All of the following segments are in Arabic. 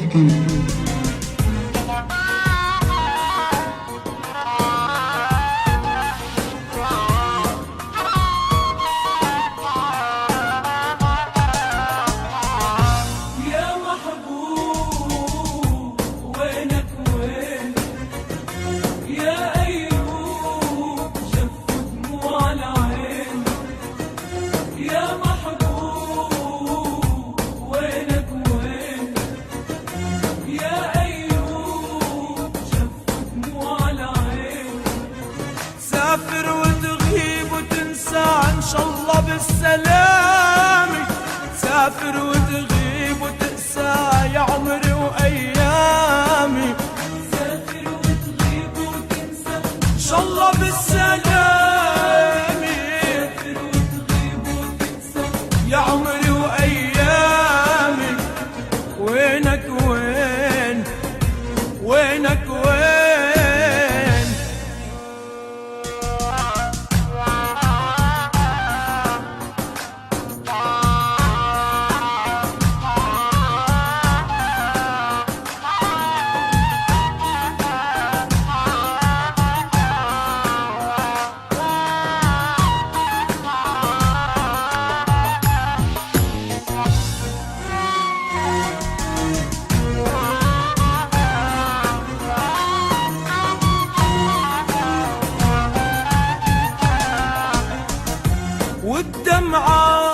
FM. تسافر وتغيب وتنسى ان شاء الله بالسلامة، تسافر وتغيب وتنسى يا عمري وايامي، تسافر وتغيب وتنسى ان شاء الله بالسلامة، تسافر وتغيب وتنسى يا عمري وايامي. وينك وين وينك وين؟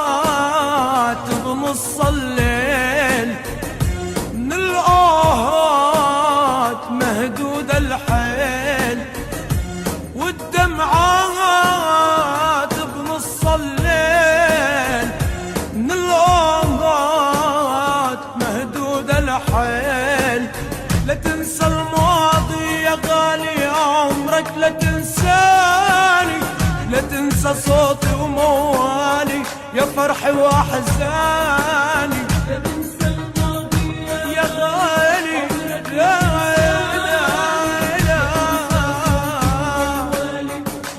والدمعات بنص الليل من الآهات مهدودة الحيل، والدمعات بنص الليل من الآهات مهدودة الحيل. لا تنسى الماضي يا غالي عمرك، لا تنساني، لا تنسى صوتي وموالي يا فرحي واحزاني. لا تنسى الماضي يا غالي، لا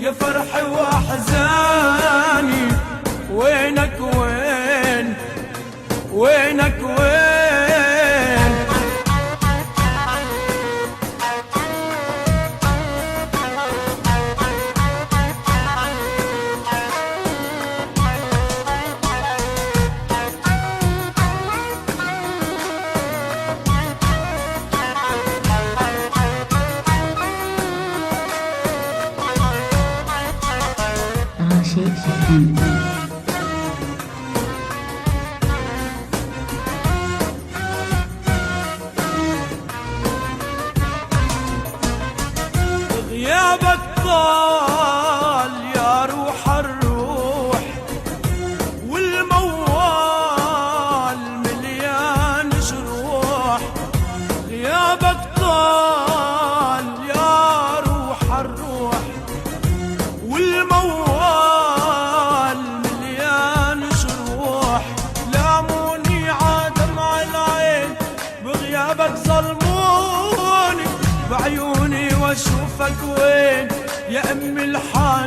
يا فرحي واحزاني. وينك وين وينك وين؟ راشد FM. غيابك طال يا روح الروح، والموال مليان جروح. غيابك طال يا روح الروح، والموال مليان جروح. لاموني عادمع العين بغيابك، ظلموني بعيوني واشوفك وين يا ام الحاج